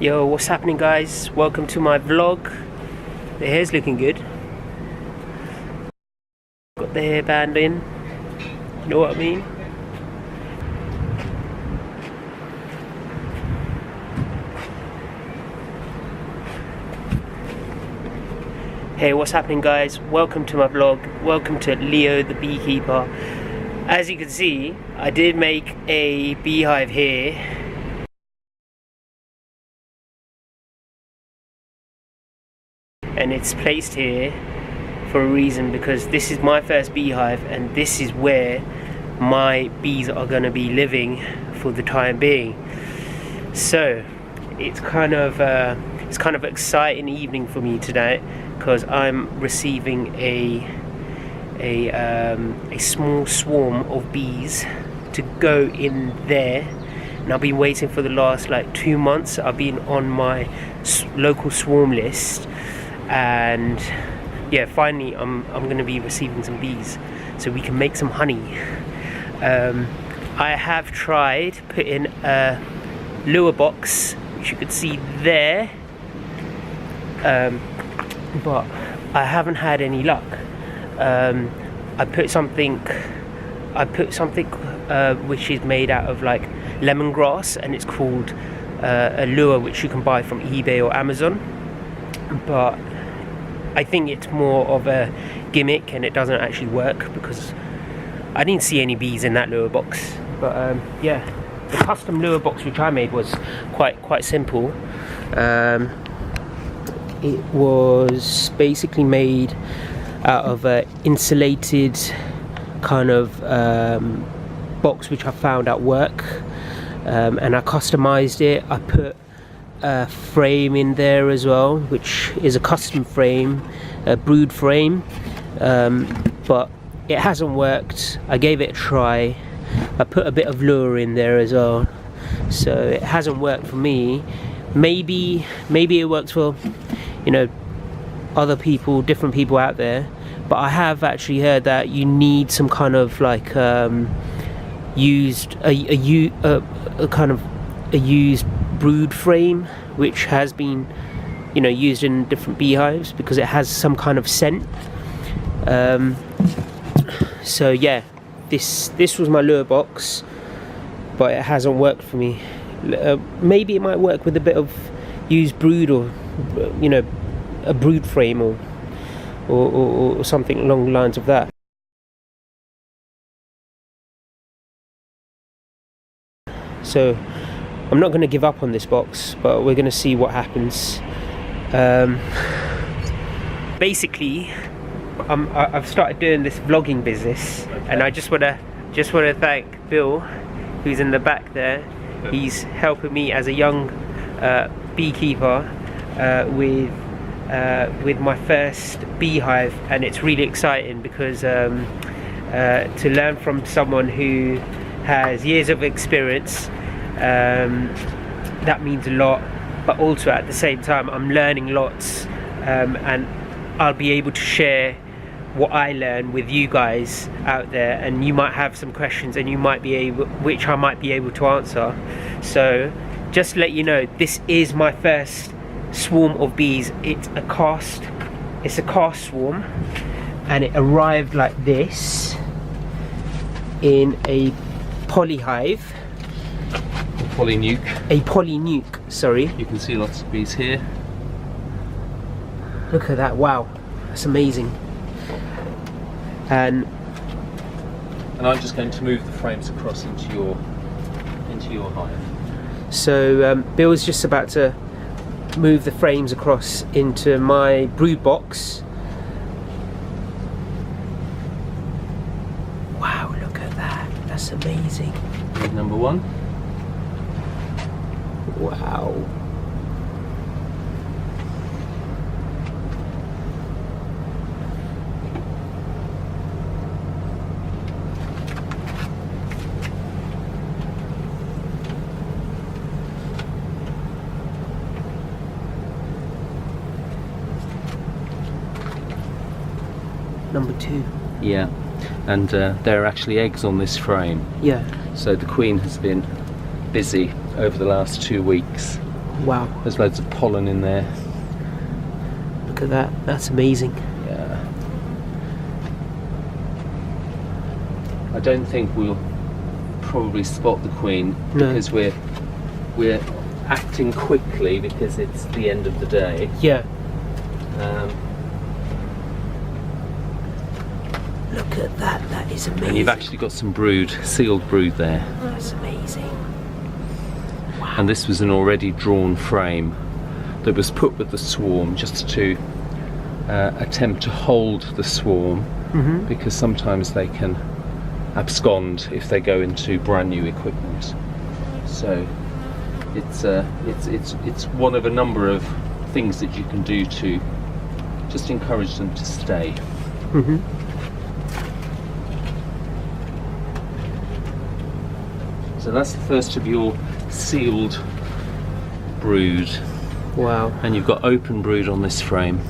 Yo, what's happening, guys? Welcome to my vlog. The hair's looking good. Got the hairband in. You know what I mean? Hey, what's happening, guys? Welcome to my vlog. Welcome to Leo the Beekeeper. As you can see, I did make a beehive here. And it's placed here for a reason, because this is my first beehive and this is where my bees are going to be living for the time being. So it's kind of an exciting evening for me today, because I'm receiving a small swarm of bees to go in there. And I've been waiting for the last like 2 months. I've been on my local swarm list, and yeah, finally I'm going to be receiving some bees so we can make some honey. I have tried putting a lure box, which you could see there, but I haven't had any luck. I put something which is made out of like lemongrass, and it's called a lure which you can buy from eBay or Amazon, but I think it's more of a gimmick and it doesn't actually work, because I didn't see any bees in that lure box. But yeah, the custom lure box which I made was quite simple. It was basically made out of an insulated kind of box which I found at work, and I customized it. I put a frame in there as well, which is a custom frame, a brood frame, but it hasn't worked. I gave it a try. I put a bit of lure in there as well, so it hasn't worked for me. Maybe it works for, you know, other people, different people out there, but I have actually heard that you need some kind of like used brood frame, which has been, you know, used in different beehives because it has some kind of scent. So yeah, this was my lure box, but it hasn't worked for me. Maybe it might work with a bit of used brood, or you know, a brood frame, or something along the lines of that. So I'm not going to give up on this box, but we're going to see what happens. Basically, I've started doing this vlogging business, okay. And I just want to thank Bill, who's in the back there. He's helping me as a young beekeeper with my first beehive, and it's really exciting because to learn from someone who has years of experience, that means a lot. But also at the same time, I'm learning lots, and I'll be able to share what I learn with you guys out there, and you might have some questions, and which I might be able to answer. So just to let you know, this is my first swarm of bees. It's a cast swarm, and it arrived like this in a polyhive. A polynuke, sorry. You can see lots of bees here. Look at that, wow, that's amazing. And I'm just going to move the frames across into your hive. So Bill's just about to move the frames across into my brood box. Wow, look at that, that's amazing. Here's number one. Wow. Number two. Yeah, and there are actually eggs on this frame. Yeah. So the queen has been busy over the last 2 weeks Wow. There's loads of pollen in there. Look at that. That's amazing. Yeah. I don't think we'll probably spot the queen because we're acting quickly because it's the end of the day. Yeah. Look at that. That is amazing. And you've actually got some brood, sealed brood there. That's amazing. Wow. And this was an already drawn frame that was put with the swarm just to attempt to hold the swarm, because sometimes they can abscond if they go into brand new equipment. So it's one of a number of things that you can do to just encourage them to stay. So that's the first of your sealed brood. Wow. And you've got open brood on this frame.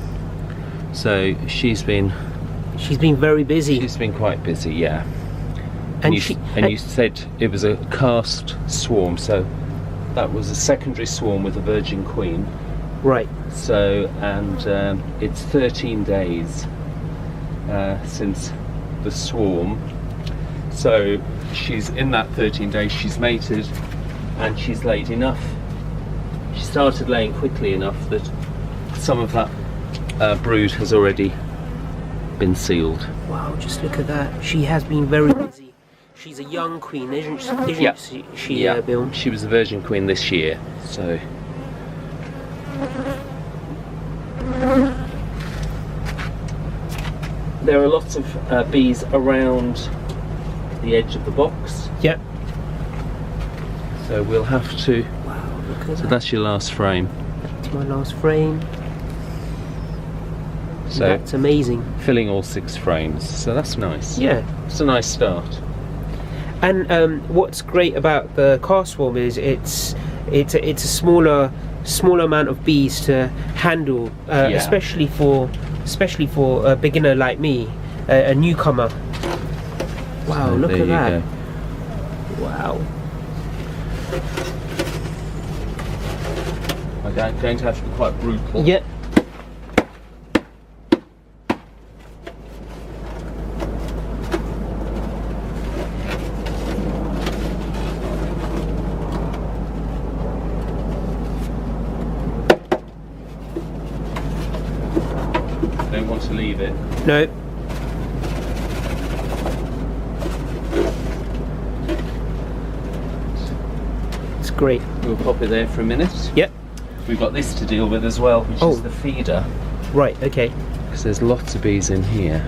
So she's been very busy. She's been quite busy, yeah. And you said it was a cast swarm, so that was a secondary swarm with a virgin queen. Right. So, and it's 13 days since the swarm. So she's in that 13 days, she's mated and she's laid enough. She started laying quickly enough that some of that brood has already been sealed. Wow, just look at that. She has been very busy. She's a young queen, isn't she, Bill? She was a virgin queen this year, so. There are lots of bees around the edge of the box. Yep. So we'll have to. Wow, look at that. So that's your last frame. That's my last frame. So that's amazing. Filling all 6 frames. So that's nice. Yeah. It's a nice start. And what's great about the cast swarm is it's a smaller amount of bees to handle, especially for a beginner like me, a newcomer. Wow, So look at that. Go. Wow. I'm going to have to be quite brutal. Yep. Don't want to leave it. No. It's great. We'll pop it there for a minute. Yep. We've got this to deal with as well, which is the feeder. Right, okay. Because there's lots of bees in here.